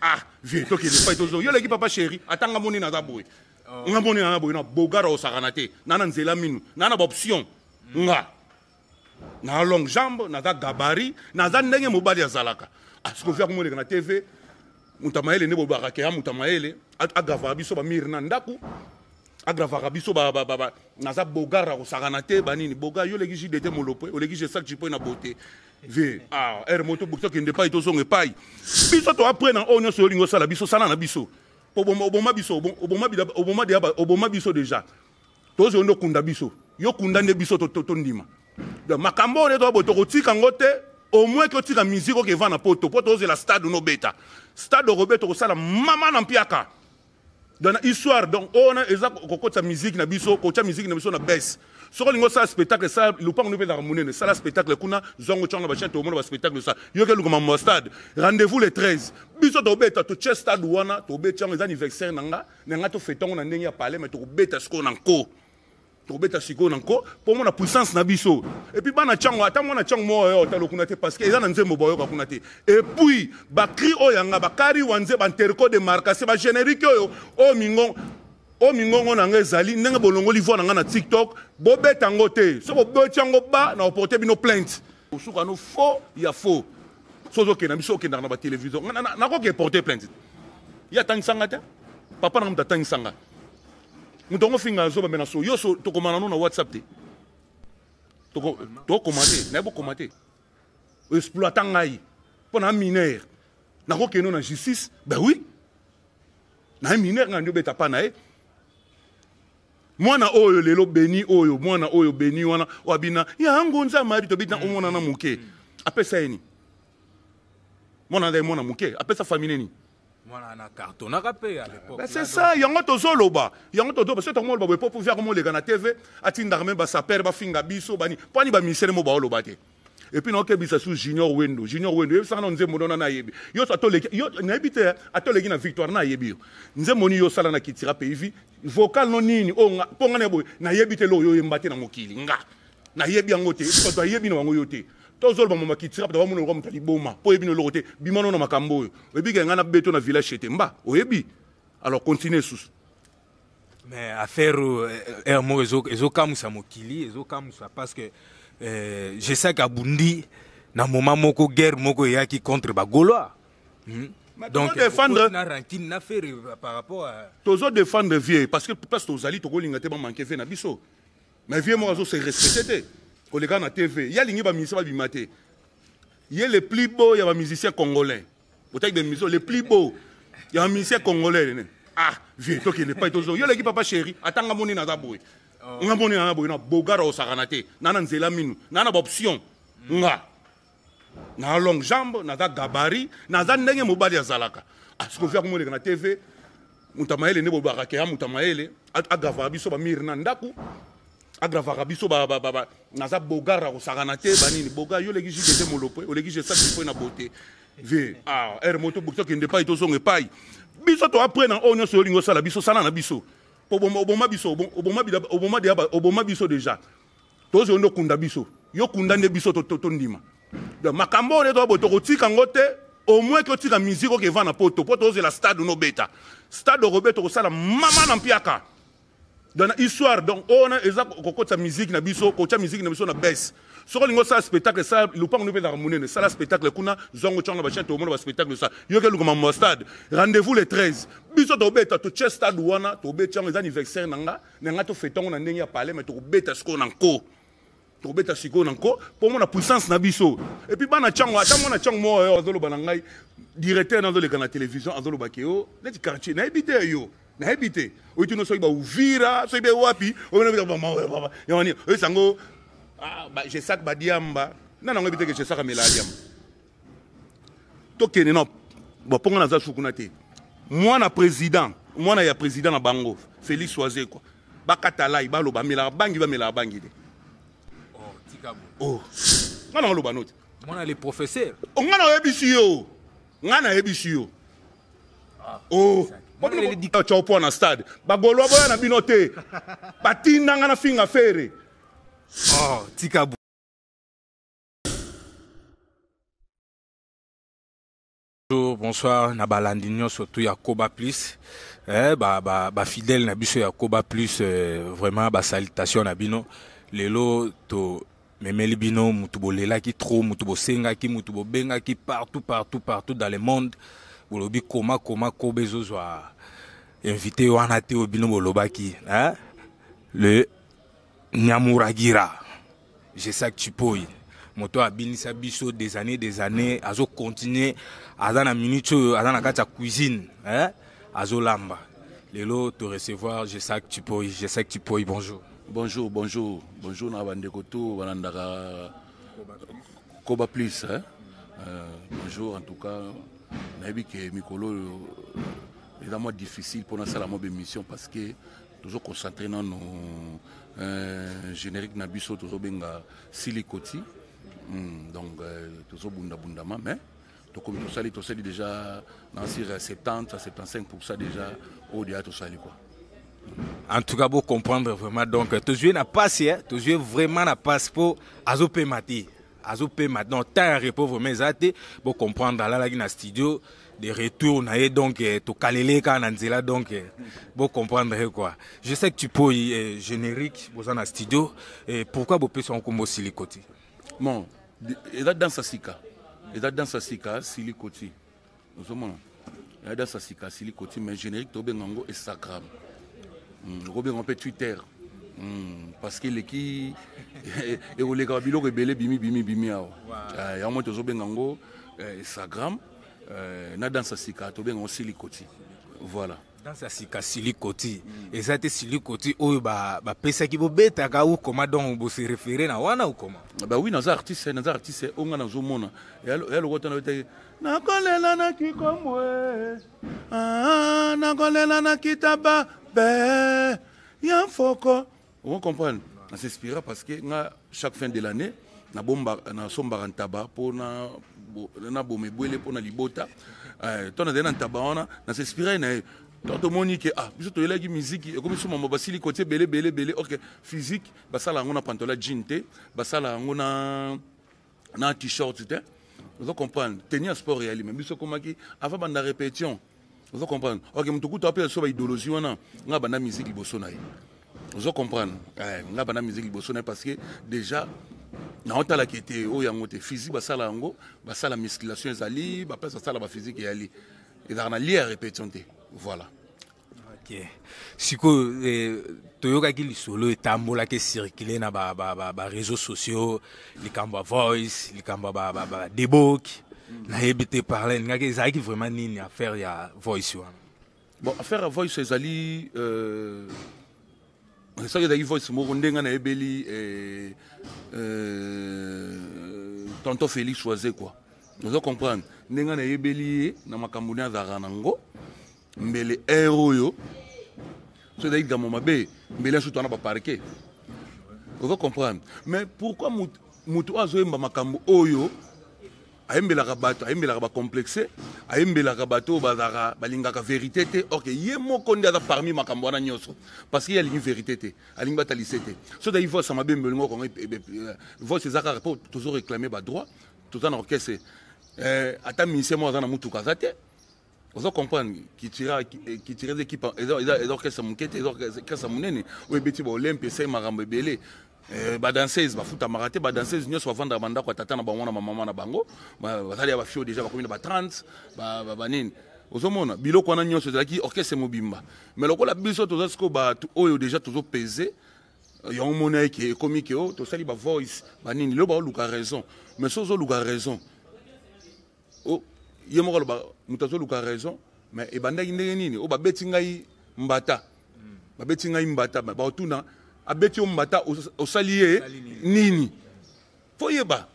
Ah, vieux, toi qui n'es pas toujours. Yo l'équipe papa chéri, attends nga moni na zaboy. Nga moni na boy na bogara o saranate, na na nzela minu, na na option. Nga. Na long jambe, na za gabarit, na za ndenge mobali ya zalaka. Ah, ce que faire comme na TV, mutamaele ne bobaka ke mutamaele, agava biso ba mirna ndaku. Agravaka biso ba na za bogara o saranate banini boga yo l'équipe d'été molopo, o l'équipe sac jipo na beauté. Ve ah er moto bukto ki ndepa ito zonge pai biso to après na onyo so lingo sala biso sana na biso oboma biso oboma biso déjà to zo ndo kunda biso yo kunda nde biso to ndima de makambo ne to boto kotika ngote au moins que tika musique ke va na poto zo la stade no beta stade robeto ko sala mama na mpiaka dans histoire donc on a eza kokota musique na biso kocha musique na biso na baisse. Ce que nous avons spectacle, ça, le pas nous fait harmonier, ça, le spectacle, kuna, zongo changa bachet, tout le monde va spectacle ça. Yo quel comme stade. Rendez-vous le 13. Biso to beta to chest stade wana, to beta les anniversaires nanga, nanga to fêtons na ndenge ya parler mais to beta ce qu'on encore. To beta siko nanko, pour mon puissance na biso. Et puis bana chango, ata mona chango mo talo kuna te parce que eza na nzembo boyo ka kuna te. Et puis ba cri oyanga ba kari wanze ba interco de marque, c'est ba générique yo o mingon. O mingongo nanga ezali ndenge bolongo livo nanga na TikTok bobeta ngo te so bobeti yango ba na oporter bino plainte osuka no faux ya faux sozo ke na biso ke na ba télévision na ko ke porter plainte ya tangsanga te papa na mta tangsanga mutongo finga zo ba mena so yo so to komana no na WhatsApp te to commenter na bo commenter exploitant ngai pona mineur na ko ke no na justice ben oui na mineur nga ndio beta pa na mwana oyo lelo beni oyo mwana oyo beni wana wabina ya ngonza mari to bita omona na muke apesa eni mwana ndai mwana muke apesa famille ni mwana na carton na rapé à l'époque c'est ça yango tozoloba yango tozoba c'est tomo ba po faire comme le na TV atinda même ba sa père ba finga biso bani pani ba misere mo ba oloba te et puis non bisa sous junior wendo yo ça na nzembo dona na yebi yo sa to le yo na ebite atoleki na victoire na yebi yo nzemoni yo sala na kitira pays vocal no nini o nga ponga ne boy na yebite lo yo yembate na mokili nga na yebi yango te to yebi no wango yo te to zolba mama kitira pa mona ko mutali boma po yebi no lo te bimano na makambo yo yebi ke nga na beto na village chete mba o yebi alors continuez sous mais affaire mo ezo kamusa mokili ezo kamusa parce que je sais qu'Abundi na moment moko guerre moko yaki contre ba Gaulois. Donc défendre na rancune na faire par rapport à toujours défendre vieux parce que aux alliés to golinga te ba manquer fait na biso. Mais vieux mo azo se respecter ko les gars na TV. Ya lingi ba musicien ba bimate. Il le plus beau ya ba musicien congolais. Peut-être des musiciens les plus beaux. Ya un musicien congolais. Ah, vieux toi qui n'est pas toujours. Yo l'équipe papa chéri, attends nga moni na zaboy. Nga moni na boy na bogara o saranate na na nzela minu na na option nga na long jambe na za gabarit na za ndenge mobali ya zalaka ah ce que faire comme na TV mutamaele ne bobaka ke mutamaele agava biso ba mirna ndaku agravaka biso ba na za bogara o saranate banini boga yo l'équipe d'été molopo o l'équipe sac jipo na beauté ve ah er moto bukto ki ndepa ito zonge pai biso to après na onyo so lingo sala biso sana na biso oboma biso déjà tozo ndo kunda biso yo kunda nde biso to ndima de makambo ne to boto kotika ngote au moins que tika musique ke va na poto zo la stade no beta stade robeto ko sala mama na mpiaka dans histoire donc on a eza kokota musique na biso kocha musique na biso na baisse. Ce que nous avons spectacle, ça, le pas nous fait harmonier, ça, le spectacle, kuna, zongo changa bachet, tout le monde va spectacle ça. Yo quel comme stade. Rendez-vous le 13. Biso to beta to chest stade wana, to beta les anniversaires nanga, nanga to fêtons na ndenge ya parler mais to beta ce qu'on encore. To beta siko encore pour mon puissance na biso. Et puis bana chango, ata mona chango mo azolo banangai directeur dans le canal télévision azolo bakeo, les quartier na habité yo. Na habité. O tu no so ba uvira, so be wapi, o na ba mama. Yoni, o sango ah, bah, j'ai ça que Badiamba. Non, non, je sais ça que Meladiam. Tokene non. Bon, pour nous, Soukunate. Moi, na président. Moi, na président na Bango. Félix Soazé, quoi. Bakatala, il va le bamela bangi, va mela bangi. Oh, Tikabo. Oh. Non, non, le banot. Moi, les professeurs. On a ebisio. On a ebisio. Oh. Moi, je dis que tu as un point dans le stade. Bagolo, on a binoté. Patina, on a fait affaire. Oh, Tikabou. Bonjour, bonsoir na balandinyo surtout ya Koba Plus. Fidèle na biso ya Koba Plus, vraiment salutation na bino. Lelo to memeli bino mutu bolela ki trop, mutu bosenga ki, mutu bobenga ki partout dans le monde. Bolobi koma Kobe zozwa invité wana te obino bolobaki, hein? Le Nyamuragira. Je sais que tu peux. Moto a binisa biso des années, azo continuer, azana minute, azana kata cuisine, hein? Azo lamba. Lelo te recevoir, je sais que tu peux, bonjour. Bonjour na bandekoto, banandaka Koba Plus, hein? Bonjour en tout cas, nabi ke mikolo évidemment difficile pour nous la mobile mission parce que toujours concentré dans nos générique nabiso toujours benga silikoti. Donc toujours bundama mais comme tout ça déjà dans 70 à 75% déjà au dia tout ça quoi. En tout cas, pour comprendre vraiment, donc, tu joues na passe, tu joues vraiment na passeport, azopé mati, donc t'as un repos vraiment exact, pour comprendre là là dans studio, des retours, donc tu calélé quand nanzela donc, pour comprendre quoi. Je sais que tu peux générique, vous en studio, et pourquoi vous pouvez son combo silicoti? Bon, et là dans sa sika, silicoti, nous sommes là dans sa sika silicoti, mais générique to bengango Instagram. Robin on peut Twitter parce que les qui et au les gabilo rebelle bimi awo ya moi tozo bengango Instagram na dans sa sika to bengango silikoti voilà dans sa sika silikoti et ça te silikoti oyo ba pesa ki bo beta ka ou comment donc bo se référer na wana ou comment bah oui dans artiste on nga nazo mona et le rota na kolela na kikomwe na kolela na kitaba il y a un foko. On comprend. On s'inspire parce que chaque fin de l'année, na bomba na somba en tabac pour na bombe boile pour na libota. Ton na tabac on s'inspire na tout monde que biso to yela ki musique et comme suma mobasili côté belé OK physique basala ngona pantola jean te basala ngona na t-shirt te. Vous comprenez tenir sport réel mais biso komaki avant banda répétition. Vous comprenez? Ok, mutuku tu appelles sur idéologie wana, nga bana musique liboso na ye. Vous comprenez? Nga bana musique liboso na parce que déjà na otala ki était o yango te physique basala yango, basala musculation ezali, ba place basala ba physique yali. Et dans na lié répétition te. Voilà. OK. Siko toyoka ki lisolo etambola ke circuler na ba réseaux sociaux, likamba voice, likamba ba debok. Na habité parler ngaki ezaki vraiment nini affaire ya voice wana. Bon affaire ya voice ezali ça que voice mo ndenga na ebeli tonton Félix choisir quoi. Vous comprendre ndenga na ebeli na makambo na zara nango mbele yo so dai dans mabe mbele surtout na ba parquet. Vous comprendre mais pourquoi mutu azoemba makambo oyo ayembelaka bato ayembelaka ba complexé ayembelaka bato bazaka balingaka vérité te OK ye moko ndi aza parmi makambo wana nyonso parce qu'il y a une vérité te alingi batalise te so da ivo sama bembelingo ko ivo ezaka pour toujours réclamer ba droit tout en orchestre ata ministère mo azana mutuka zate vous comprenez qui tira l'équipe et orchestre mukete orchestre munene o ebeti ba olympe c'est marambo belé ba danseuse ba futa maraté ba danseuse nyonso vendre banda kwa tata na bango na mama na bango bazali ya ba fio déjà ba commune ba 30 ba nini ozomona biloko wana nyonso ezalaki orchestre mobimba mais lokola biso tozasko ba oyo déjà tozo peser ya omona ki comique o to sali ba voice ba nini lo ba luka raison mais sozo luka raison o yemo ba mutazo luka raison mais e banda ndenge nini o ba beti ngai mbata ba otuna abeti mbata osalié nini foyeba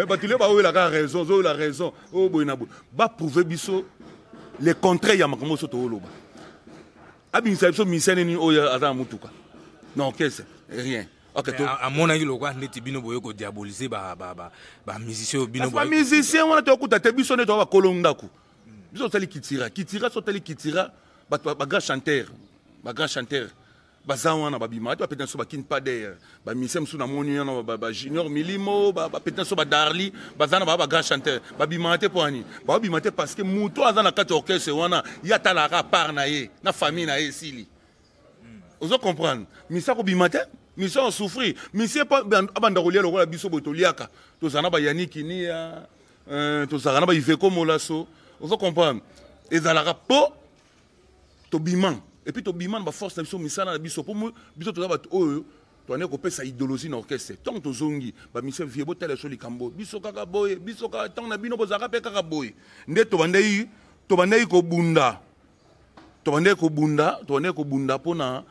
batule ba oyo la raison zo la raison o boina ba prouver biso les contraires ya makambo so to loba abinisa biso misene ni oyo ata mutuka non qu'est-ce rien OK to à mon avis le quoi ndeti bino boyo ko diaboliser ba musicien bino boyo ba musicien wana to kuta te biso ne to ba kolondaku biso tali kitira so tali kitira ba grand chanteur baza wana babima to peut-être so bakin pas d'air ba misem sous na moni na ba junior milimo ba peut-être so ba darli baza na ba grand chanteur babima te poani ba babima te parce que muto aza na kati orchestre wana ya talaka par na ye na famille na ye sili ozo comprendre misa ko bima te misa on souffrir misa pas abanda kolia lokola biso botoliaka to zana ba yaniki ni ya to zana ba iveko molaso ozo comprendre ezalaka po to bimang. Et puis, tu as force de misala biso pour moi biso to ba oyo to ne ko pesa idéologie na orchestre tant to zongi ba mission vie bo tele so likambo biso kaka boye biso ka tant na bino bozaka pe kaka boye nde to bandei ko bunda to bandei ko bunda pona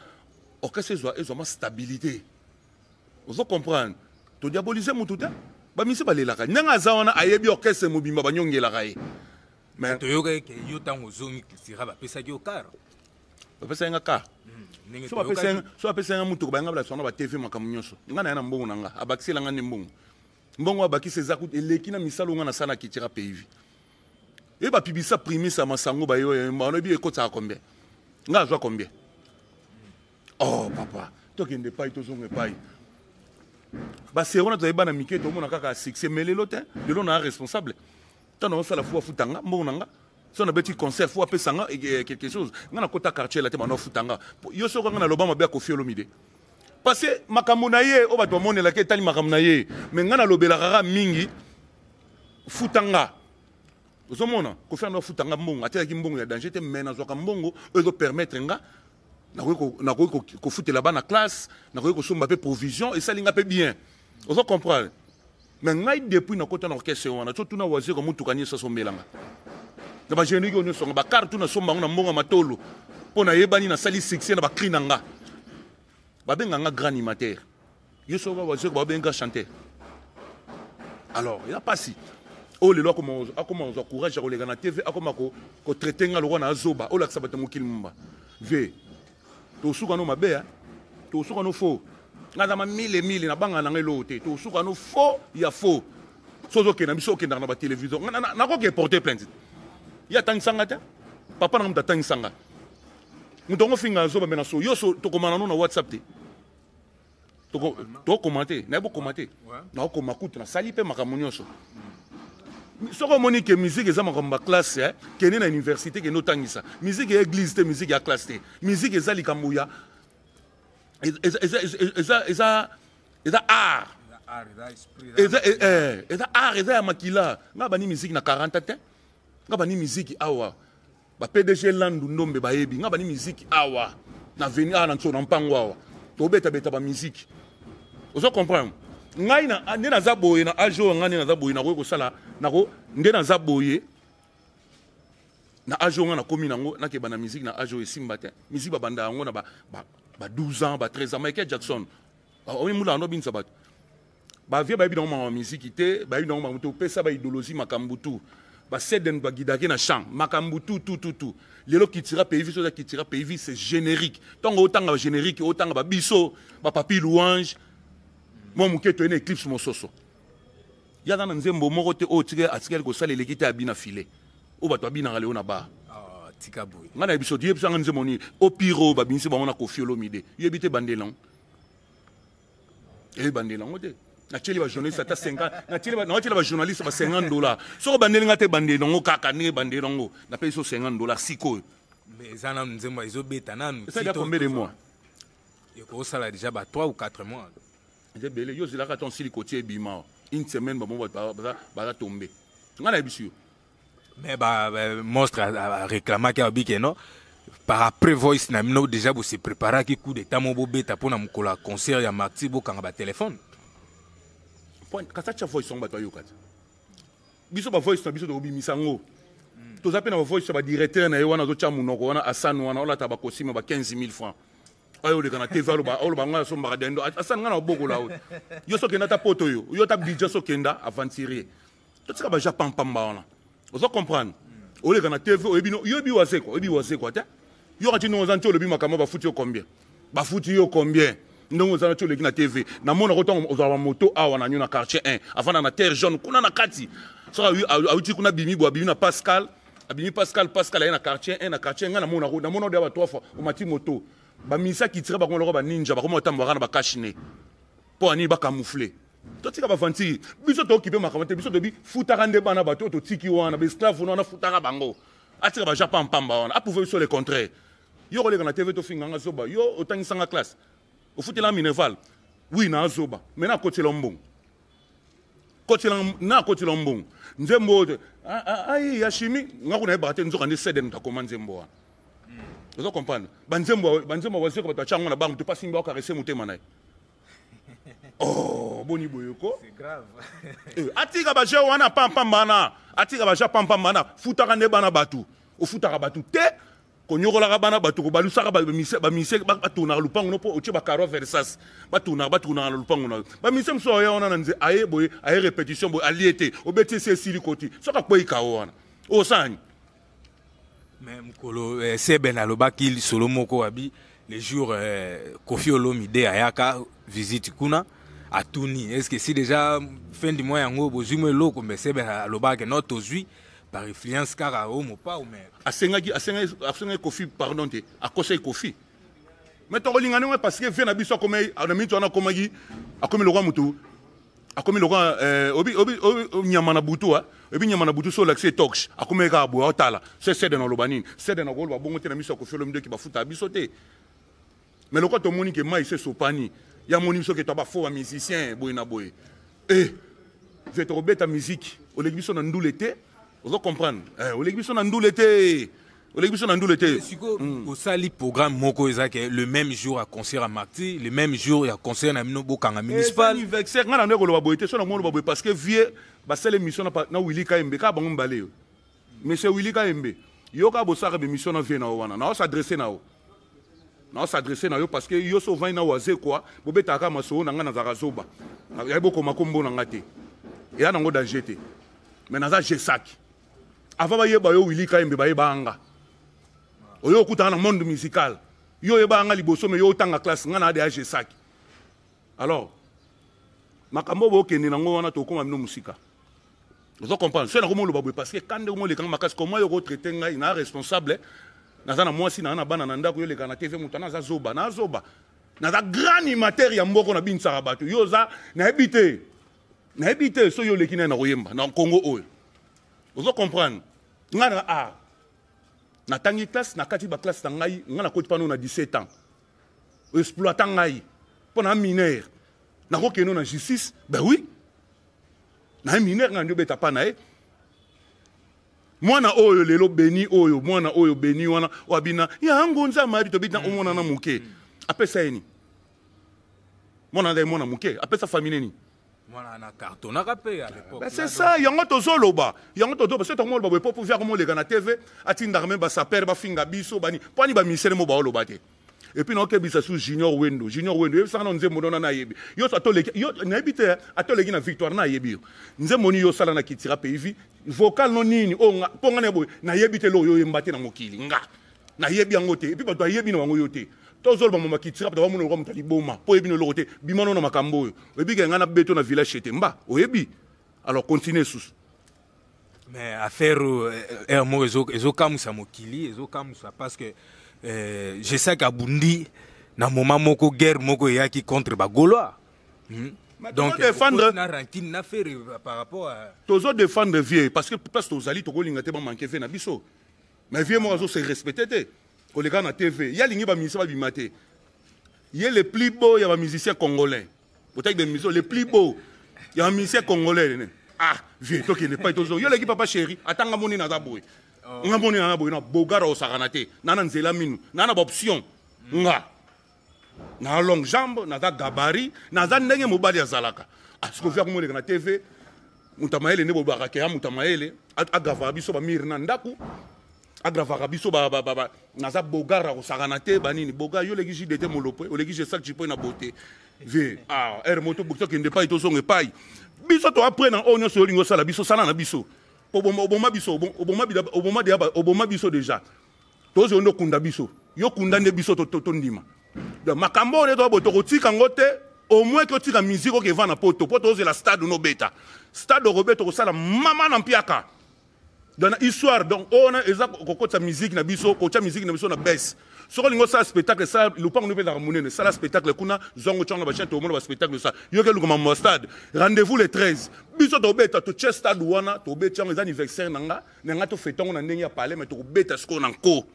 orchestre zo ma stabilité ozo comprendre to diaboliser mutu te ba mission ba lelaka nyanga zawana ayebi orchestre mobimba ba nyongela kai mais to yoka ke yo tango zongi sira ba pesa ki okara bapesa nga ka so bapesa nga mutuko bayanga bala sona ba TV makamu nyonso nga na mbongo nanga abakisela nga ne mbongo abakisa za eleki na misalo nga na sana kitira pays e ba pibisa primisa masango ba yo mbano bi ekota combien nga azwa combien oh papa to kende pai to zonge pai ba serona to ebana mike to mona kaka succès melelo te de lo na responsable tano sala fua futanga mbongo nanga si on a petit concert, il faut appeler ça quelque chose. On a un quartier là, on a futanga. Yo so quand on a l'obama bien confié l'omide. Parce que makamunaye, on va te montrer la quête makamunaye. Mais on a l'obela rara mingi futanga. Vous avez vu, qu'on fait un futanga mbongo. Ati qui mbongo il y a danger. Te mena zoka mbongo, eux doivent permettre nga. Na ko foutre là-bas na classe, na ko somba pe provision et ça linga pe bien. Vous avez compris. Mais ngai depuis na kota na orchestre wana, tout na wazi ko mutu kanye sa sombelanga. Na ba jeune ko nyonso ba carte na somba na mbongo matolo pona yebani na sali succès na ba cri nanga ba benga nga grand animateur yeso ba wazo ba benga chanteur alors il a pas si oh les lois comment on encourage à regarder na TV akoma ko traiter nga lo na azoba o la sabata mokili mumba ve to suka no mabe to suka no faux nga za ma mille na banga na ngelo te to suka no faux ya faux sozo ke na biso ke na ba télévision na ko ke porter plainte ya tangsanga te papa na mta tangsanga mutongo finga zo ba mena so yo so to komana no na WhatsApp te to commenter na bo commenter na ko makuta na sali pe makamunyoso soko moni ke musique eza makamba classe ke na université ke no tangisa musique ya église te musique ya classe te musique eza likambuya eza art eza ya makila nga bani musique na 40 te nga bani musique awa ba PDG landu ndombe ba yebi nga bani musique awa na venir na nso na mpango awa to beta ba musique ozo comprendre ngai na ndena za boye na ajo ngani na za boye na ko sala na ko ndena za boye na ajo ngana komi nango na ke bana musique na ajo esimba te musique ba banda ngo na ba 12 ans ba 13 ans Michael Jackson o mula no bin sabat ba vie ba bi dans ma musique te ba bi dans ma to pesa ba idéologie makambutu ba seden ba gidaki na chant makambutu tout lelo qui tira pays so qui tira pays c'est générique tango otanga générique otanga ba biso ba papi louange moi muketo ene eclipse mososo ya dans nzembo moko te o tike atike ko sala lekite abina filé o ba to abina ngale ona ba tika boy ngana biso die psa nzembo ni o piro ba binisi ba mona ko fiolo mide yebite bandelan e bandelan ote na tcheli ba journaliste ata 50 na tcheli ba journaliste ba $50 so bandelinga te bandelan ngo kaka ni bandelan ngo na paye so $50 siko mais zana nzembo izo beta nanu ça ya combien de mois et ko sala déjà ba 3 ou 4 mois j'ai belé yo zila ka ton silikotier bima une semaine ba mo ba tomber ngana bisu mais monstre a réclamé qu'il y a non par après voice na mino déjà vous se préparer qui coup de temps mo beta pour na mukola concert ya Maxi bo kanga ba téléphone point kasa voice on ba to yokat biso ba voice na biso do bimisango to zape na voice ba directeur na wana zo cha munoko wana Asan wana ola ta ba kosima ba 15,000 francs ayo le kana TV alo ba ngana so mba dendo Asan ngana oboko la yo so kenda ta poto yo ta budget so kenda aventurier to tsika ba ja pam ba wana ozo comprendre o le kana TV yo bi wase ko ta yo kati no zanto le bi makama ba futi yo combien ndongo zana tcho le kina TV na mona ko tongo ozo ba moto awa na nyuna quartier 1 afana na terre jaune kuna na kati so auti kuna bimi na Pascal ya na quartier 1 na quartier ngana mona ko na mona de ba 3 fois o mati moto bamisa qui tire bakoma loko ba ninja bakoma otambaka na bakashine po ani bakamoufler totika bavanti biso to occupé makambo te biso tobi futaka nde bana bato totiki wana ba esclave wana futaka bango atika ba japon pamba wana aprouver sur le contraire yo kolega na TV to finganga zoba yo otangisanga classe ofutela minerval oui na zoba mena kotela mbongo kotela mbongo nzembo ai ya chimie ngakuna ebate nzoka ndi sede ntakoma nzembo wana ozo comprendre banzembo waziko bato achango na bango to pasimba okareser mutema naye oh boni boyoko c'est grave atika ba jeu wana pampambana atika ba jeu pampambana futaka ne bana batu ofutaka batu te konyokola bana batu ko balusaka ba mise batuna lupango no po otie ba caro versas batuna na lupango na ba mise mso ya wana nze aye boye aye répétition boye aliete obeti se silikoti soka kwa ikawo wana o sani mais mukolo c'est ben alobaki solo moko wabi les jours Kofi Olomide ayaka visite kuna atuni est-ce que si déjà fin du mois yango bozimo loko mais c'est ben alobaki not ozui par influence kara o mo pa ou mais asengaki Kofi pardon te akosai Kofi mais to lingana ngwe parce que vient na biso comme na minto na komagi akomi lokwa mutu akomi lokwa obi nyama na butu ebi nyama na butu so l'accès tox akomi ka bo otala c'est de na lobanini c'est de na ko bongo te na miso Kofi Olomide ki bafuta biso te mais lokwa to moni ke mai se sopani ya moni biso ke to ba fo ba musicien boy na boy je te robeta musique o le biso na ndule te vous comprenez o le biso na ndule te o le biso na ndule te au sali programme moko ezake le même jour à concert à Marty le même jour ya concert na mino bokanga municipal anniversaire ngana ndeko lo ba boy te so na mo lo ba boy parce que vie ba sele mission na Willy Kaembe ka bango mbale yo monsieur Willy Kaembe yo ka bo saka be mission na vie na wana na s'adresser na o na s'adresser na yo parce que yo so vaina waze quoi bobeta ka maso na ngana za kazoba ya boko makombo na ngate ya nango danger te mais na za jesaki avant ba yeba yo Willy Kaembe ba yeba anga oyo kutana na monde musical yo yeba anga liboso mais yo tanga classe ngana de jesaki alors makambo bo kende nango wana to koma mino musika vous comprenez c'est na komo lo babwe parce que quand de mo le kanga makas comment yo ko traiter ngai na responsable nazana mwasi na bana na ndako yo le kana TV mutana za zoba na zoba na za grand animateur ya mboko na binsaka bato yo za na ebite so yo le kina na koyemba na Congo oyo vous comprenez ngana na tangi classe na kati ba classe na ngai ngana koti pano na 17 ans exploitant ngai pona mineur na ko keno na justice ben oui na mineur ngando beta pa na mwana oyo lelo beni oyo mwana oyo beni wana wabina ya ngonza mari to bita omona na muke apesa eni mwana ndai mwana muke apesa famille ni mwana na carton na rapé à l'époque c'est ça yango tozoloba c'est to mo ba po pouvoir mo le kana TV atinda même ba saper ba finga biso bani pani ba misere mo ba oloba te et puis non kebisa sous junior wendo yo sana nzembo dona na yebi yo atoleki yo na ebite atoleki na victoire na yebi nze moni yo sala na kitira pays vocal no nini o ponga ne boy na yebite lo yo yembate na mokili nga na yebi yango te et puis bato yebi na wango yo te tozolo ba mama kitira ba mono ko mutali boma po yebi no lo te bimano na makambo yo ebi ke ngana beto na village chete mba o yebi alors continuez sous mais affaire mo ezo kamusa mokili ezo kamusa parce que je sais qu'Abundi na moment moko guerre moko yaki contre ba Gaulois donc défendre na rancune na faire par rapport à tozo défendre vieux parce que place tozali to kolinga te ba manquer fe na biso mais vieux mo azo se respecter te ko le gars na TV ya lingi ba musicien ba bimate il le plus beau ya ba musicien congolais peut-être des musiciens les plus beau ya ba musicien congolais vieux to qui n'est pas tozo yo le papa chéri atanga moni na zaboy nga moni na boy na bogara o sakanate nana nzela minu nana ba option nga na long jambe na za gabarit na za ndenge mobali azalaka asiko vya ko na TV mutamaele ne bobaka ke mutamaele agrava biso ba mir na ndaku agrava biso ba na za bogara o sakanate banini boga yo legi jidete molopo o legi je sak jipo na beauté ve moto bokto ke ndepa ito songe pai biso to après na onyo so lingo sala biso sana na biso oboma biso déjà tozo ndo kunda biso yo kunda nde biso to ndima donc makambo ne to boto kotika ngote au moins que tika musique ko ke vana poto ozo la stade no beta stade Roberto ko sala mama na mpiaka dans histoire donc on a eza kokota musique na biso kokota musique na biso na baisse soko lingo ça spectacle ça lupango no pe na harmonie ça la spectacle kuna zongo changa ba chante au monde ba spectacle ça yoke lu comme stade rendez-vous le 13 biso to beta to chest stade wana to beta les anniversaire nanga to fetongo na ndenge ya parler mais to beta siko nanko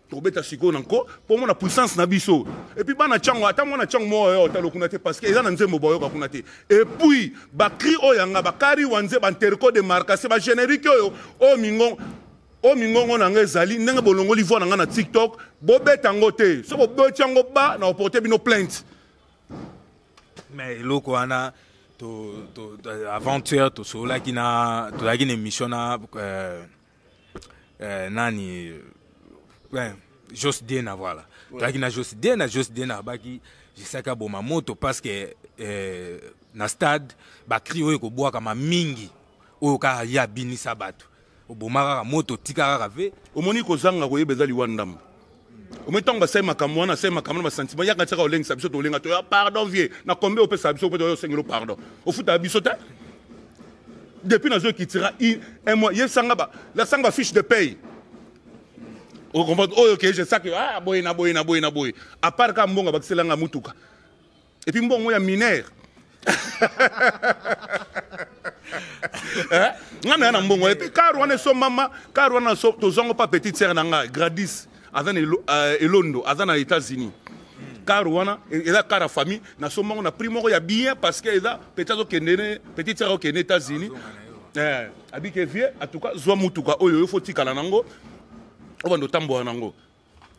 to beta siko nanko pour mon puissance na biso et puis bana chango ata mona chango mo yo ta lokuna te parce que eza na nzembo boyo ka kuna te et puis ba cri oyanga ba kari wanze ba interco de marque c'est ba générique oyo o mingongo na ngezali ndenge bolongo livo na nga na TikTok bo betango te so bo bechango ba na porter bino plainte mais loko wana to aventure to sola kina to la émission na nani Jos Dena voilà to la kina Jos Dena baki jisaka boma moto parce que na stade ba cri oyo ko boa kama mingi oyo ka ya binisa bato obomaka moto tika rave omoni kozanga koyeba ezali wandam ometonga basai makambo wana sai makambo na sentiment yaka tsaka olengisa biso to olenga to pardon vie na combien opesa biso po to sengelo pardon ofuta biso te depuis nazo kitira un mois yesanga ba la sanga fiche de paye o comprendre oh OK je sais que boy à part ka mbonga bakiselanga mutuka et puis mbongo ya mineur ngana na mbongo et puis car wana so mama car wana so to zongo pa petite sœur nanga Gradis azana elondo azana États-Unis car wana ela car famille na so mama na primo ya bien parce que ela peut-être que petite sœur aux États-Unis abike vie en tout cas zo mutuka oyo yo faut tikala nango obando tambo nango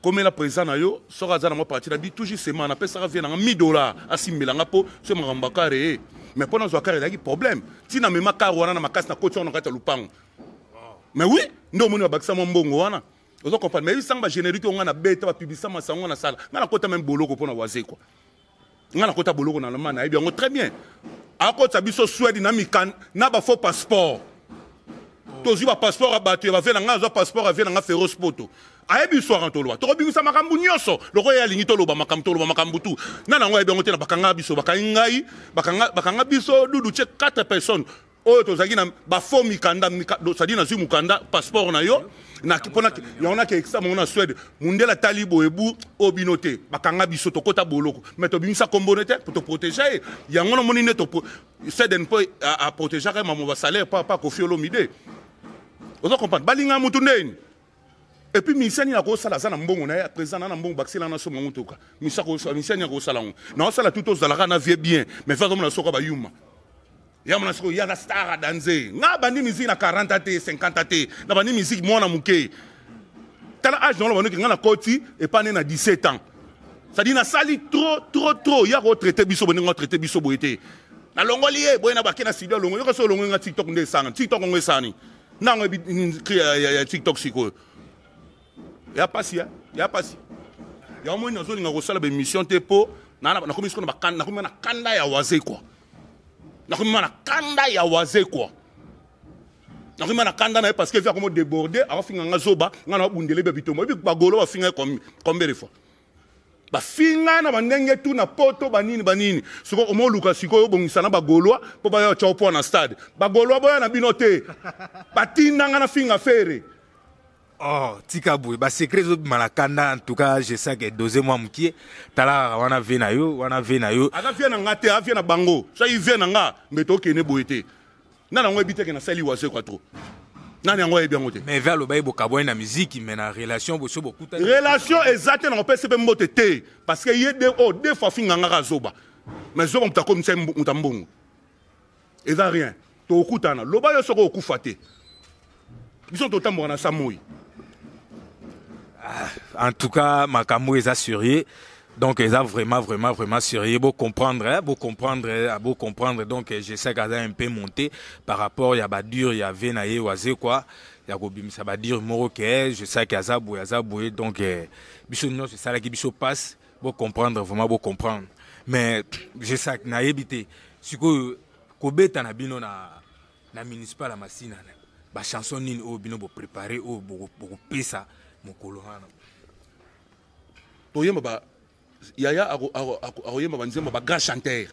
comme la présent na yo so azana mo partir na bi toujours semaine na pesa vie na $1000 asimilanga po so mangamba kare mais pendant ce cas il y a un problème si na mema car wana na makasi na kotion na kata lupango mais oui ndo moni bakisa mo mbongo wana ozo comprendre mais sanga générique on a beta ba publicité ma sango na sala ngana kota même boloko pona waze quoi ngana kota boloko na lama na yebi ngo très bien akota biso Suède na mikan na ba faux passeport tozi ba passeport abatu ba vela nga zo passeport avela nga féroce poto ayebi so rantolwa to bingisa makambu nyoso loko ya lingi toloba makambu tu nana ngo yebi ngo tena bakanga biso bakanga biso dudu che 4 personnes oyo tozaki na ba faux mikanda sadi na zu mukanda passeport na yo na pona ya ona ke examen na Suède mundela talibo ebu obinote bakanga biso to kota boloko mais to bingisa kombonete pour te protéger ya ngono monine to c'est d'un peu à protéger ka mamo ba salaire pas Koffi Olomide ozo comprendre balinga mutu ndeni et puis misani na ko sala sana mbongo na ya président na mbongo bakisela na so mutuka misani ya ko sala ngo na sala tout aux alaka na vie bien mais fa comme na soko ba yuma ya mona soko ya na star danser nga bandi musique na 40 at 50 at na bandi musique mona muke tala âge non le nga na koti et pas na 17 ans ça dit na sali trop ya ko traiter biso boningo traiter biso boité na longolié boyena bakena studio longo yo ko so longo nga TikTok nde sanga TikTok ngo esani nango ya TikTok siko ya pasi ya mo nazo linga ko sala be mission te po na komi siko na bakanda na komi na kanda ya waze quoi na komi na kanda ya waze quoi na komi na kanda na parce que via comme déborder avant finga nga zoba nga na bundele be bitomo bi bagolo ba finga combien de fois ba finga na bandenge tu na poto banini siko omo luka siko yo bongisa na bagolwa po ba yo chopo na stade bagolwa boya na binote batinda nga na finga fere. Oh, tika boy, ba secret zo malakanda en tout cas, je sais que dosé moi mkie, tala wana ve na yo. Aga vient na ngate, a vient na bango. Ça il vient na nga, meto kene boyete. Na ngo ebite ke na sali wase kwa trop. Na ngo e bien ngote. Mais vers le bail bokabo na musique, mais na relation bo so beaucoup. Relation exacte na pese be motete parce que yé deux fois finga nga zoba. Mais zo mta comme ça mutambongo. Et ça rien. To okutana, loba yo soko okufate. Ils sont autant na samoi. En tout cas, Makambo est assuré. Donc, ils ont vraiment assuré. Beau comprendre. Donc, je sais qu'ils ont un peu monté par rapport à Yabadur, il y avait Naye Oazé, quoi. Il y a Gobim Sabadir, Moroké. Je sais qu'il y a Zaboué. Donc, Bissonio, c'est ça là qui Bisso passe. Beau comprendre, vraiment beau comprendre. Mais, je sais que Naye Bité, si Kobe Tanabino na municipal à Massina, ba chanson nini o bino bo préparer o bo pesa mokolo hana to yema ba yaya ako yema banzema ba grand chanteur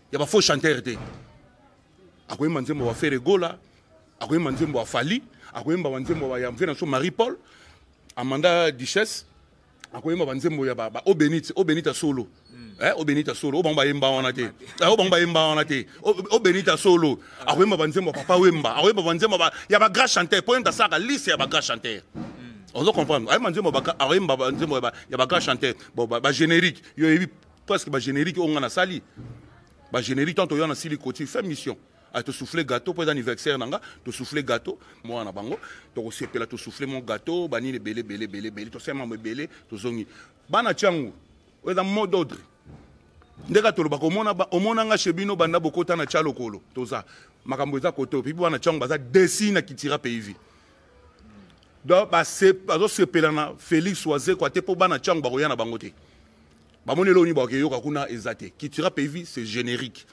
ya ba faux chanteur te ako yema nzembo wa Ferregola ako yema nzembo wa Fali akoyemba banzembo ya mvena so Marie Paul Amanda Duchesse akoyemba banzembo ya ba Obenita solo Obenita solo obamba yemba wana te obamba yemba wana te Obenita solo akoyemba banzembo papa wemba akoyemba banzembo ya ba grand chanteur point saka liste ya ba grand chanteur on doit comprendre ay banzembo ba akoyemba banzembo ya ba grand chanteur ba générique yo yebi presque ba générique on na sali ba générique tant yo na sili côté fait mission à te souffler gâteau pour l'anniversaire nanga te souffler gâteau moi na bango to osepela te souffler mon gâteau bani le belé to sema me belé to zongi bana changu o dans mot d'ordre ndeka to ba komona ba omona nga chebino banda bokota na chalo kolo toza makambo za koto puis bana changu baza dessine qui tira pays donc ba se bazo sepela na Félix Oise ko te po bana changu ba koya na bango te ba monelo ni ba ke yoka kuna ezate qui tira pays c'est générique.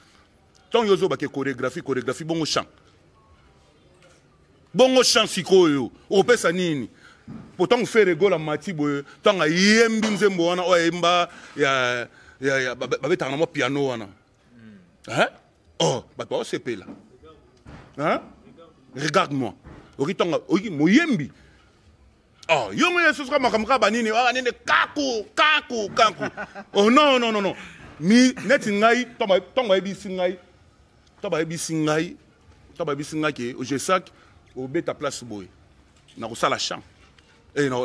Tant yozo ba ke chorégraphie bongo chant sikoyo o pesa nini pourtant faire rigolo mati boy tant yembi nzembo wana o yemba ya ba betana mo piano wana hein oh ba to sepela hein regarde-moi okitonga oki moyembi oh yongo yesu sera makamka banini wa nene kaku oh non mi neti ngai tonga ebisi ngai Taba ebisingai ke je sac au beta place boy na ko sala champ et na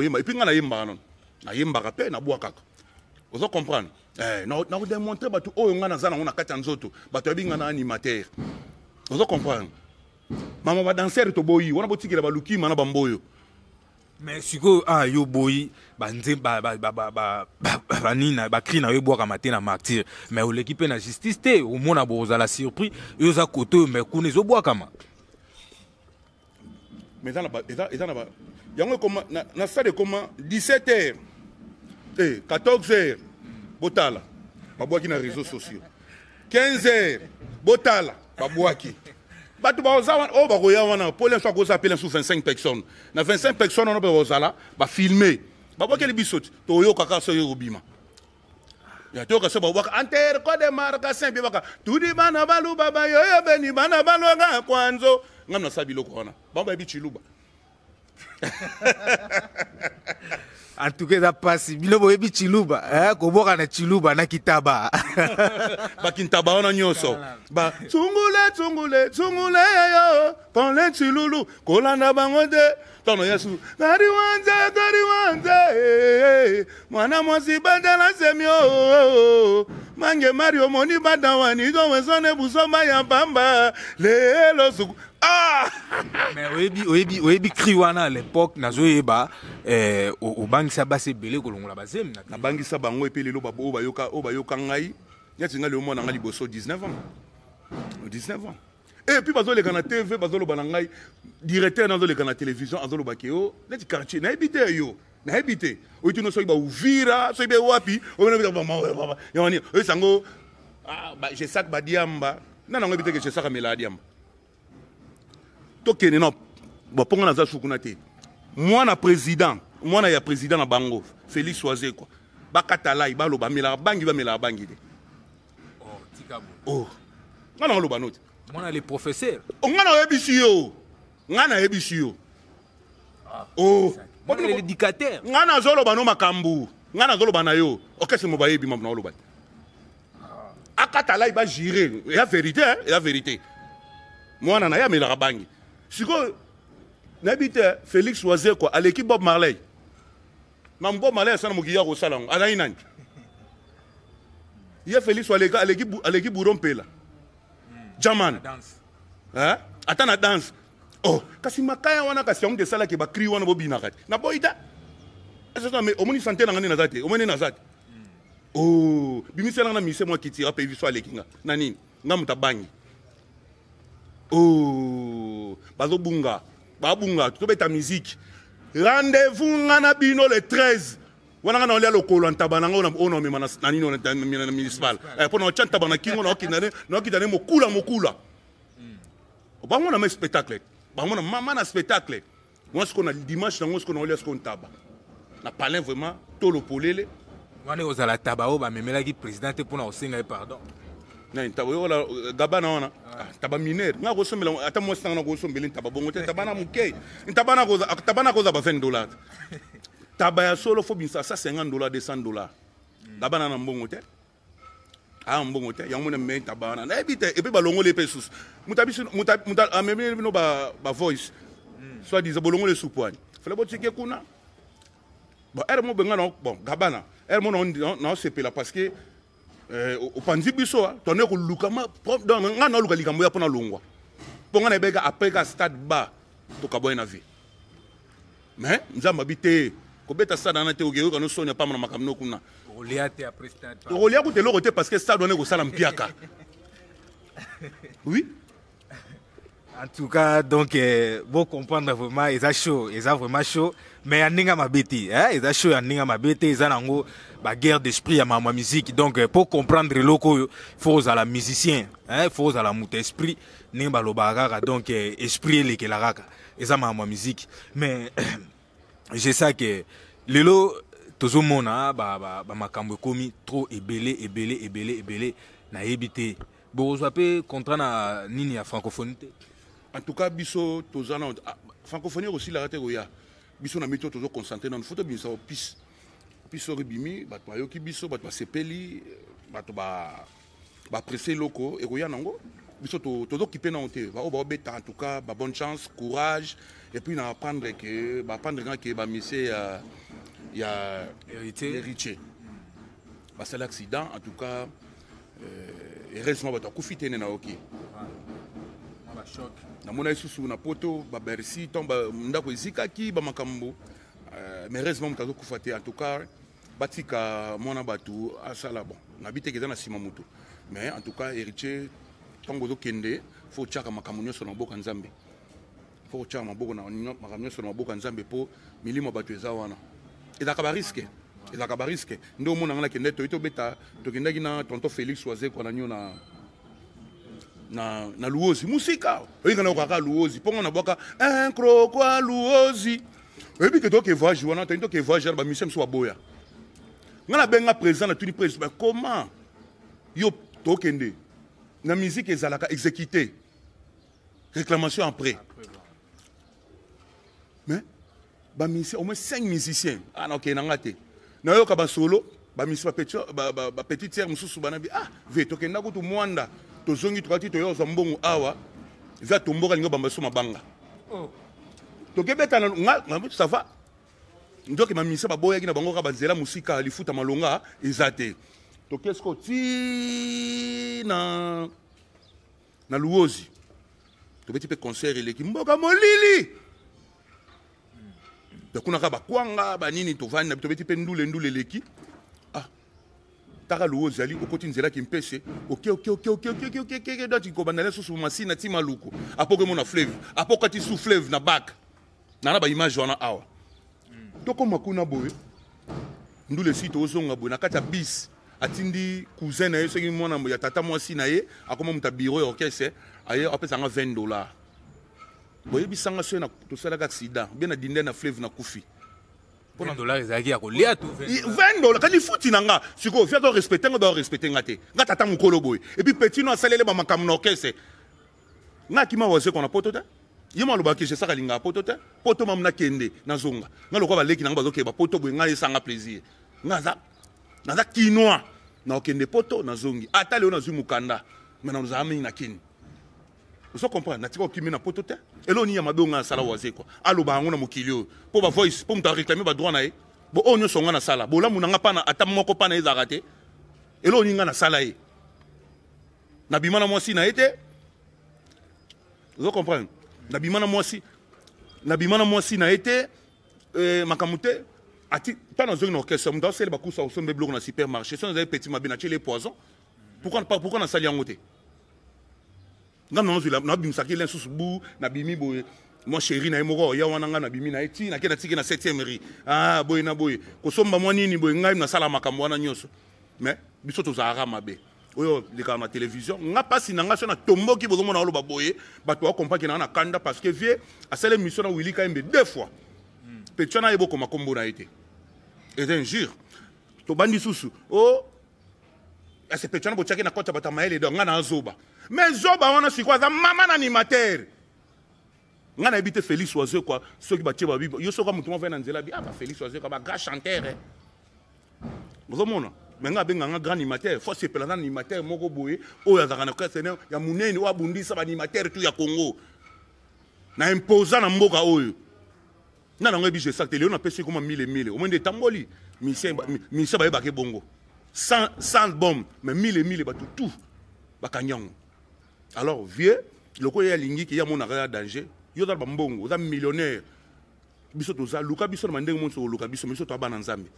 yemba et puis nga na yemba non na yemba rapé na boa kaka vous comprendre na ko démontrer batu oyo nga na zana na kati nzoto batu ebinga na animateur vous comprendre mama ba danser to boyi wana botikela ba lukima na bamboyo mais siko yo boyi banze banina ba cri na yo boka matin na martyr mais o l'équipe na justice te au mona boza la surprise yo za koto mais kune zo boka ma mais dans na ba yango comme na stade comme 17h 14h botala babwaki na réseaux sociaux 15h botala babwaki batu ba ozawa o ba koya wana pour l'instant ko s'appelle sous 25 personnes na 25 personnes on ba ozala ba filmer ba boke le bisot to yo kaka so yo bima ya to ka so ba boka anter ko de marka sembe baka tudi bana balu baba yo beni bana balu nga kwanzo ngamna sabilo ko wana bamba bi chiluba en tout cas, ça passe. Bilobo ebi chiluba, koboka na chiluba na kitaba. Ba kintaba ona nyoso. Ba tsungule yo, ponle chilulu, kolanda bango de. Tono Yesu. Kariwanza, mwana mwasi badala semyo. Mange Mario moni badawani do wezone busoma ya bamba. Lelo suku. Ah! Mais oyebi kriwana à l'époque nazo yeba au bangisa base belé kolongola bazem na bangisa bango et puis lelo babo bayoka ngai nyati ngali o mona ngali boso 19 ans et puis bazo le kana TV bazo lo banangai directeur nazo le kana télévision azo lo bakeo neti quartier na habité yo na habité o tino so ba Uvira so be wapi o na ba yoni o sango je sac ba diamba na nango habité que je sac mela diamba tokene no boponga na za sukuna te mwana président mwana ya président na bango Félix Oise quoi bakatalai baloba mela bangi te oh tikabo oh ngana loba note mwana le professeur ngana ebisi yo oh mwana l'éducateur ngana zoloba no makambu ngana zoloba na yo okese mo bayebi mamna oloba akatalai ba girer ya vérité mwana na ya mela bangi siko n'habite Félix Oise quoi à l'équipe Bob Marley mam Bob Marley sana mukiya ko salon anayi nani ya Félix Oise à l'équipe Burompela Jaman hein atana danse oh kasi makaya wana kasi on de sala ke ba cri wana bobina kati na boida ça mais omoni santé na ngani na zate omoni na zate oh bimisela na mise moi kitira pe viso alekinga na nini ngamuta bangi oh bazobunga babunga tobeta musique rendez-vous ngana bino le 13 wana ngana olia lokolo ntaba nanga ona mema na nini na municipal pour na chanta bana kingo na okidane mokula bango na spectacle bango na mama na spectacle moi ce qu'on a dimanche nango ce qu'on olia ce qu'on taba na palin vraiment tolo polele wana ozala taba o ba memela ki président pour na osenga pardon taba yola gabana wana taba minere nga ko sombela ata mo stanga ko sombela taba bongo te taba na muke tabana ko za ba $20 taba ya solo fo binsa ça $50 $200 gabana na mbongo te mbongo te yango na me tabana na ebite e pe balongo le pesus muta ameme no ba voice soit disant bolongo le soupouane fallait bo tike kuna bon er mo benga no bon gabana er mo no sepela parce que au panzi biso tonne ko lukama donc nga na luka likambo ya pona longwa ponga na bega après ka stade ba to ka boy na vie mais nzamba bité ko beta stade na te ogeyo ka no sonya pa na makamno kuna Oliate après stade Olia ko te lo côté parce que stade on est ko sala mpiaka oui. En tout cas, donc, vous comprendre vraiment, ils ont vraiment chaud, mais il y a ma bêtise, ils ont chaud, il y a ma bêtise, ils ont une guerre d'esprit à ma musique. Donc, pour comprendre le loco, il faut à la musicien, il faut à la moute esprit, donc, esprit, les kelaraka, ils ont ma musique. Mais, je sais que, le lot, tout le monde, ma cambo komi, trop ébélé, na ébité. Bon, vous avez contrat na nini à francophonie. En tout cas, biso tozana francophonie aussi la raté goya. Biso na mito tozo concentré dans le photo biso pis. Biso ribimi bato ayoki biso bato ba sepeli bato ba pressé loko et goya nango. Biso tozo kipé na onté. Ba beta en tout cas ba bonne chance, courage et puis na apprendre que ba missé il y a héritier. Ba c'est l'accident en tout cas heureusement bato akufite na oki. Na mona isusu na poto ba bersi tomba ndako ezikaki ba makambo mais heureusement mutazo kufate en tout cas batika mona batu asala bon na bite keza na sima mutu mais en tout cas héritier tongo zo kende faut chaka makambo nyoso na boka nzambe faut chaka maboko na makambo nyoso na boka nzambe po milimo batu eza wana ezaka ba risque ndo mona ngana kende to beta to kendaki na tonton Félix Oise ko na nyo na luozi musika oyinga na okaka luozi ponga na boka un crocodile luozi ebi ke to ke voyage wana to ke voyage ba mission so boya ngana benga président na tuni président comment yo to kende na musique ezalaka exécuter réclamation après mais ba musicien au moins 5 musiciens na ok na ngate na yo ka ba solo ba musicien ba petit tiers mususu bana bi ve to kenda ko to mwanda tozongi tukati toyo za mbongo awa za tomboka lingo bamba so mabanga tokebeta na nga ça va ndoki mamisa baboya kina bango ka banzela musika lifuta malonga ezate tokesko ti na luozi tobeti pe concert eleki mboka molili dokuna ka bakwanga banini tovani tobeti pe ndule leki taka luozi ali okoti nzela ki mpese ok dati ko banale susu masina ti maluko apoke mona fleuve apokati sous fleuve na bac na ba image wana awa toko makuna boye ndule site ozonga boye na kati ya bis atindi cousin na ye soki mwana ya tata mwasi na ye akoma muta bureau ya orchestre aye apesanga $20 boye bisanga so na tosalaka accident bien na dinde na fleuve na kufi $20 ezalaki ya kolia tu $20 kandi futi na nga sikoyo fia to respecte nga do respecte nga te nga tata mokolo boye et puis petit no asalele ba makambo na orchestre nga kima waze kona poto te ye maloba ke je saka linga poto te poto mam na kende na zonga nga lokwa ba leki na nga bazoke ba poto boye nga esanga plaisir nga za kinoa na okende poto na zongi ata leo na zwi mukanda mais na nzami na kini vous comprenez natika okimi na poto te eloni ya mabonga sala waze kwa aloba ngo na mokilio po ba voice po muta réclamer ba droit na ye bo onyo songa na sala bo la munanga pana ata moko pana ezaka te eloni nga na sala ye na bimana mwasi na ete vous comprenez na bimana mwasi na ete makamute ati pana zongi na orchestre muta sele ba kusa osombe bloko na supermarché so na petit mabina chez les poisons pourquoi na sali yango te ngam na nzula na bimisaki len susu bu na bimi boye moi chéri na moko ya wana nga na bimi na eti na kena tiki na 7e ri boye na boye ko somba mwa nini boye ngai na sala makambo wana nyoso mais biso to zara mabe oyo leka na télévision nga pasi na nga so na tomboki bozo mona oloba boye bato wa comprendre na kanda parce que vie a sala émission na Willy Kaimbe 2 fois petana ebo koma kombo na été et un jour to bandi susu ese petana bochaki na kota bata maele do ngana zoba mais zoba wana sikwa za mama na animateur ngana ebite Félix Oiseau quoi ceux qui batie babi yo soka mutu mwa na nzela bi ba Félix Oiseau ba grand chanteur vous mona mais nga benga grand animateur faut se pelana animateur moko boye oyo azaka na kwesene ya munene wa bundisa ba animateur tout ya Congo na imposa na mboka oyo na nango bi je sakte leo na pesi comme 1000 au moins de tamboli mission ba yebake bongo 100 bombes mais 1000 ba tout bakanyango alors vieux loko ya lingi ki ya mona ya danger yo za bambongo za millionnaire biso toza luka biso na mandenge monso luka biso miso to abana nzambe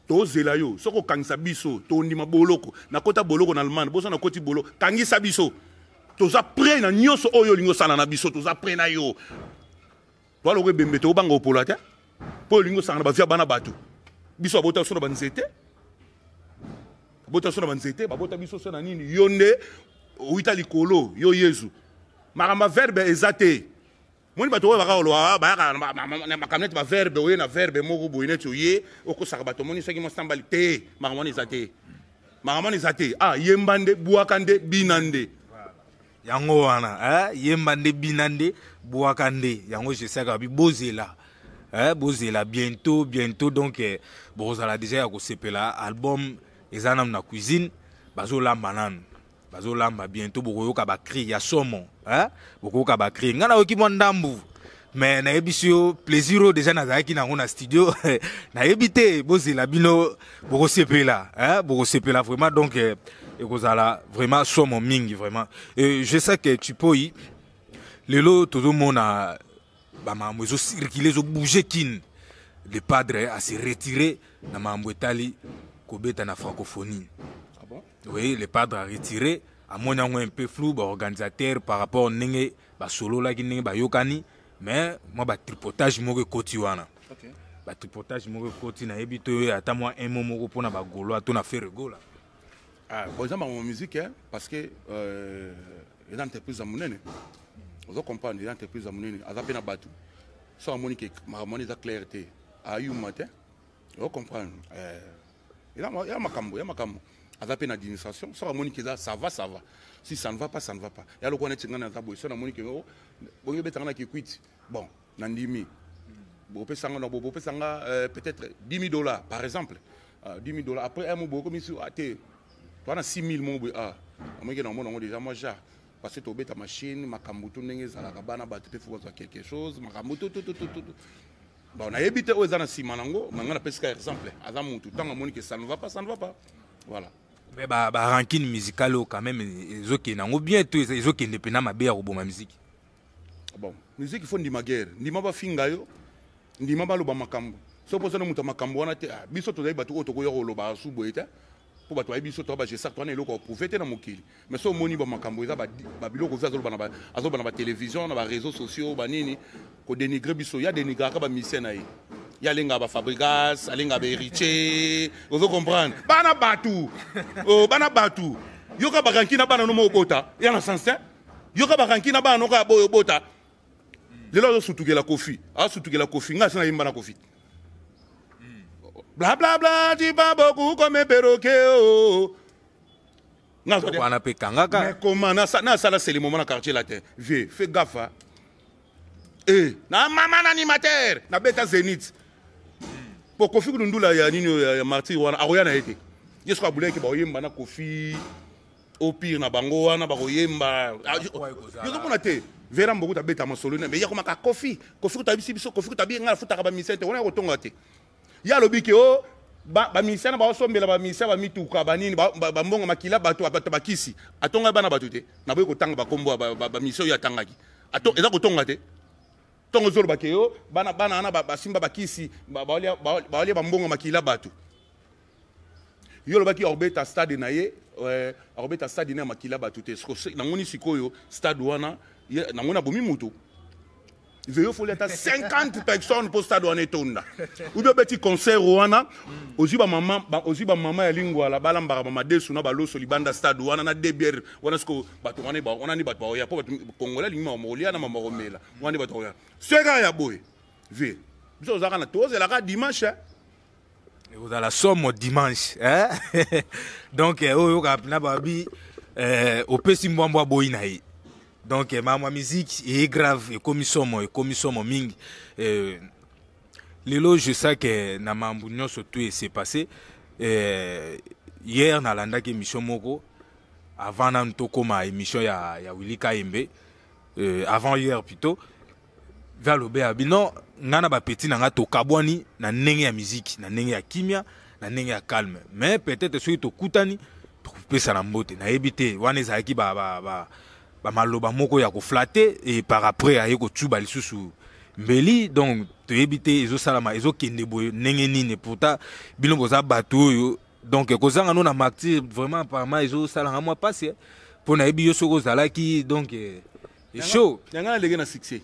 to zela yo soko kangisa biso to ndima boloko na kota boloko na Allemagne boso na koti bolo kangisa biso toza prêt na nyonso oyo lingo sala na biso toza prêt na yo to lo bembe to banga opolata po lingo sala ba via bana batu biso abota so na banzete abota so na banzete babota biso so na nini yonde uita likolo yo Yesu makamba verbe ezate moni bato oyo bakoloa bayaka na makamnete ba verbe oyo na verbe moko boye neti oye okosaka bato moni soki mosambali te makambo ezate ah yembande buakande binande yango wana yembande binande buakande yango je sais que bozela bozela bientôt donc bozala déjà ya kosepela album ezana na cuisine bazolamba nanu bazolamba bientôt bokoyoka ba cri ya somo bokoyoka ba cri ngana oki mo ndambu mais na ebisio plaisir déjà nazaki nango na studio na ebité bozela bino bokosepela vraiment donc ekozala vraiment somo mingi vraiment et je sais que tu peux y lelo todo mona ba mambo zo circuler zo bouger kin le padre a se retirer na mambo etali kobeta na francophonie. Ah bon? Oui, le padre a retiré à mon un peu flou organisateur par rapport nenge ba solo la ki nenge ba yokani mais moi ba tripotage mo koti wana. OK. Ba tripotage mo koti na ebito ata moi un moment ko pona ba golo to na faire gola. Ah, bon ça ma musique parce que les entreprises à monene. Vous comprenez les entreprises à monene azapena batu. So monique ma monnaie za clarté. Ayu matin. Vous comprenez il y a makambo azapé na administration so monique ça va si ça ne va pas ça ne va pas ya lo connaître ngana za boy so na monique bo yebetanga ki quit bon na ndimi bo pesanga no bo pesanga peut-être $10,000 par exemple $10,000 après un mot comme ici até toi na 6,000 mon boy moi que na mon déjà moi ja parce que to beta machine makambo to ndenge za ka bana ba te faut quelque chose makambo tout bon on a évité aux ana simanango mangana pesca exemple aza mutu tanga moni que ça ne va pas voilà mais ba ranking musical quand même ezoki nango bien tout ezoki ndepena mabe ya roboma musique bon musique il faut ndima guerre ndima ba finga yo ndima ba loba makambo so poza na mutu makambo wana te biso to dai batu to ko yo loba subo eta po batu biso to ba je sakto na eloko profete na mokili mais so moni ba makambo eza ba biloko za zoloba na ba télévision na ba réseaux sociaux ba nini ko dénigrer biso ya dénigrer ka ba mission na yi ya lenga ba Fabregas alenga ba héritier vous comprendre bana batu bana batu yoka ba rankina bana no mo bota ya na sens yoka ba rankina bana no ka boyo bota lelo sutukela kofi sutukela kofi nga sana yimba na kofi bla bla bla tu pas beaucoup comme perroquet wana pe kangaka mais comment na ça là c'est le moment na quartier latin vieux fais gaffe na mama na animateur na beta Zenith pour Kofi Ndula ya nini ya martyr wana aroya na ete yesko abulé ke ba oyemba na Kofi au pire na bango wana ba oyemba yo ko te vera mboku ta beta masolo mais ya komaka Kofi ta biso Kofi ta bi ngala futa ka ba misente wana ko tonga te ya lobi ke ba misana ba osombela ba misana ba mituka ba nini ba mbonga makila bato bakisi atonga bana bato te na boye ko tanga ba kombo ba misio ya tangaki eza ko tonga te tongo zolo bakeyo bana ana basimba bakisi baolia bambongo makila batu yolo baki orbeta stade na ye orbeta stade na makila batu te na ngoni sikoyo stade wana na ngona bomi mutu veyo faut leta 50 personnes pour stade wana etonda ou bien petit concert wana oziba mama ya lingwa la balambaka mama desu na baloso libanda stade wana na debier wana sko bato wana ni bato ya po congolais lingma molia na mama romela wana bato ya sega ya boy ve biso zaka na toze la ka dimanche Vous avez la somme dimanche. Hein? Donc, au Babi, au Pessi Mwamba Boinaï. Donc, ma musique est grave, et comme somme ming. Lelo, je sais que na Mambunyo surtout s'est passé. Hier, na landa émission Moko, avant na ntoko ma émission ya Willy Kaimbe, avant hier plutôt. Vers le béabino, ngana ba petit na ngato kabwani na ndenge ya musique, na ndenge ya kimia, na ndenge ya calme. Mais peut-être celui to kutani pour pesa na mbote na ebité wana ezaki ba maloba moko ya ko flatter et par après aye ko tsuba lisusu mbeli donc to ebité ezo salama ezo kende boye ndenge nini pourtant bino boza bato yo donc kozanga no na martyr vraiment apparemment ezo salanga moi passer pour na ebi yo soko zalaki donc chaud yanga lege na succès.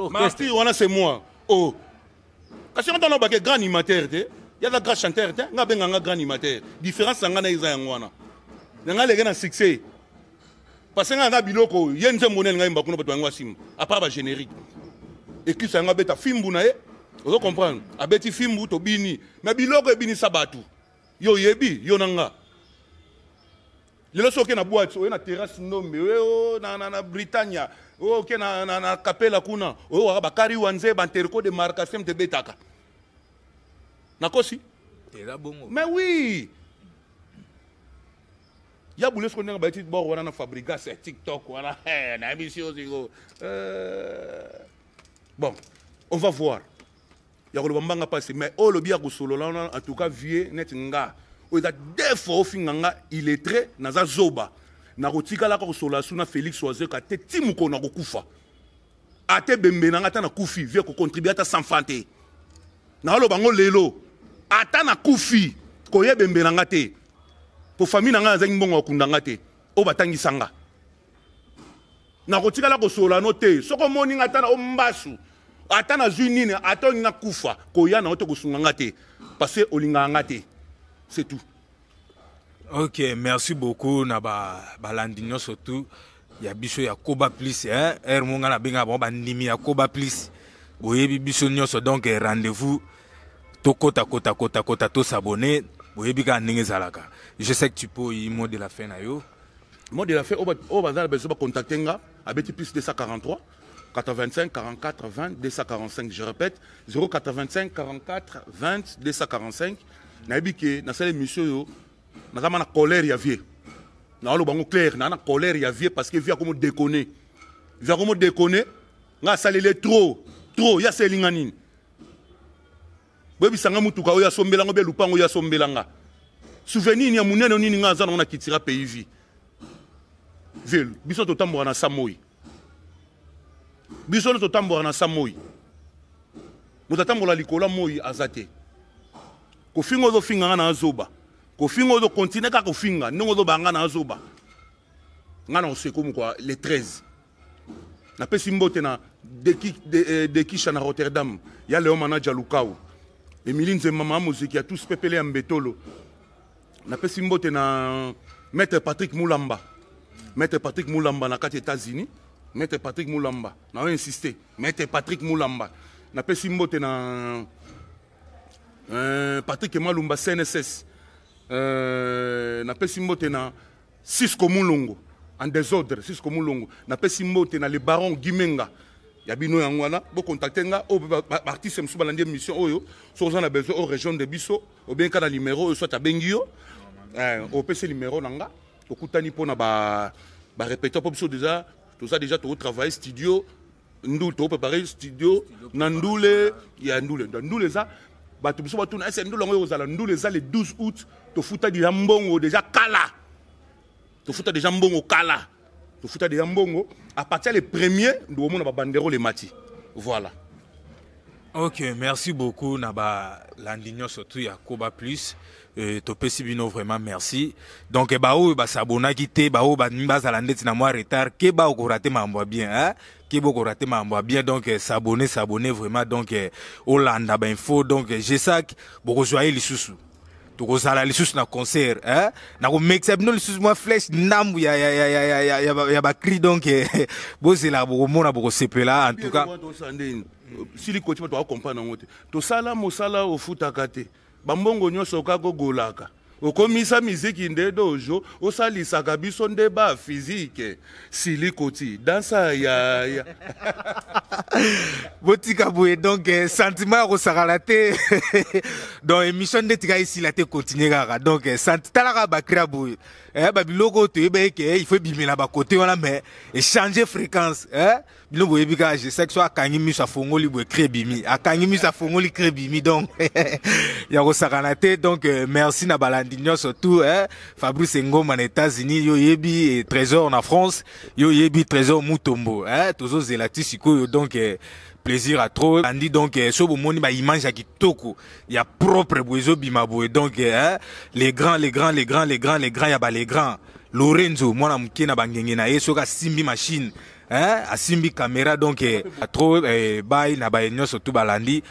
Martyr, on a c'est moi. Oh. Quand on a un grand animateur, il y a un grand chanteur, il y a un grand animateur. Différence, c'est qu'il y a un succès. Parce que y a un biloko, il y a un modèle qui est à part le générique. Et qui s'est un film, vous comprenez? Un petit film, vous bini. Mais biloko est bini sabatu. Yo yebi, yo nanga. Les gens qui ont boîte, na terrasse nombe, na Britannia. Ok, na Capella kuna. Oh, bakari wanze banterko de marcation de betaka. Nakosi? Mais oui. Ya boule ce qu'on a bâti bord wana na fabrica c'est TikTok wana na émission zigo. Bon, on va voir. Ya ko bambanga passer mais oh le bia ko solo là en tout cas vieux net nga. O da defo finganga il est très naza zoba. Na kotika la ko solo suna Félix Oise ka te timuko na kokufa. Ate bembe na ngata na kufi vie ko contribuer ata sans fanté. Na lo bango lelo ata na kufi ko ye bembe na ngate. Pour famille nanga za mbongo kundanga te o batangisanga na kotika la kosola no te soko moni ngata na ombasu ata na zunine ata na kufa ko ya na oto kusunganga te parce que olinga ngate c'est tout. Ok, merci beaucoup na balandinyo surtout ya biso ya Koba Plus hein monga na benga ba ndimi ya Koba Plus boyebi biso nyonso donc rendez-vous to kota to s'abonner. Je sais que tu peux y mot de la fin. Mot de la fin, on va contacter à Betty plus 243 85 44 20 245. Je répète 085 44 20 245. Naibike na cette émission na na colère ya vie. Na lo bango clair na colère ya vie parce que via comme déconner. Via comme déconner, nga salele trop ya selinganini. Webi sanga mutuka oya sombelanga be lupango ya sombelanga. Souvenir ni ya munene nini nga za na kitira pays vie. Vel, biso to tamboura na Samoi. Biso to tamboura na Samoi. Mutatambola likola moi azate. Ko fingo do finga na azoba. Ko fingo do continue ka ko finga, ndongo do banga na azoba. Ngana oseko mukwa le 13. Na pesi mbote na de Kisha na Rotterdam, ya Léon Manager Lukau. Emiline Zemama musique ya tous pepele ya mbetolo. Na pesi mbote na Maître Patrick Moulamba. Maître Patrick Moulamba na kati États-Unis. Maître Patrick Moulamba. Na insisté. Maître Patrick Moulamba. Na pesi mbote na Patrick Malumba CNSS. Na pesi mbote na Cisco Mulongo. En désordre, Cisco Mulongo. Na pesi mbote na le baron Gimenga. Yabino yangwana bo contacter nga o artiste msu balandi mission oyo so on a besoin aux régions de biso ou bien kana numéro soit abengio au PC numéro nanga okutani pona ba répéter pour biso déjà tout ça déjà tout travail studio ndou to préparer studio nandule ya ndule za ba tout biso ba tuna c'est ndule ngo za ndule za le 12 août to futa di mbongo déjà kala to futa déjà mbongo kala. Tout fouta de Yambongo, à partir des premiers, nous avons un bandero les mati. Voilà. Ok, merci beaucoup, Naba Landignon, surtout à Koba Plus. Topé Sibino, vraiment merci. Donc, Bao, Sabona Gité, Bao, Banibas à l'andette, n'a moins retard, Keba au Korate m'envoie bien, hein? Keba au Korate m'envoie bien, donc, s'abonner, vraiment, donc, Hollande, info, donc, Gessac, beaucoup joyeux les sous. tokozala lisusu na concert na komexa bino lisusu mwa flèche ndambu ya bakri donc bozela bokomona bokosepela en tout cas sili koti bato akompana yango te tosala mosala ofutaka te bambongo nyonso okakogolaka okomisa miziki nde dojo osalisaka biso nde ba physique sili koti dansa ya botika boye donc sentiment ya kosakala te donc émission nde tika esila te continue kaka donc talaka bakria boye babiloko toyeba eke il faut bimela bakote wana mais échanger fréquence bino boyebi kaka je sais que so akangi miso afongoli boye cre bimi akangi miso afongoli cre bimi donc ya kosakana te donc merci na balandi nyonso tout Fabrice Ngoma na États-Unis yo yebi Trésor na France yo yebi Trésor Mutombo tozozela ti sikoyo donc plaisir à trop andi donc so bomoni ba image ya kitoko ya propre boezo bima boye donc les grands ya ba les grands Lorenzo mwana muke na bangenge na yeso ka simbi machine asimbi caméra donc à trop bye na ba nyonso tout balandi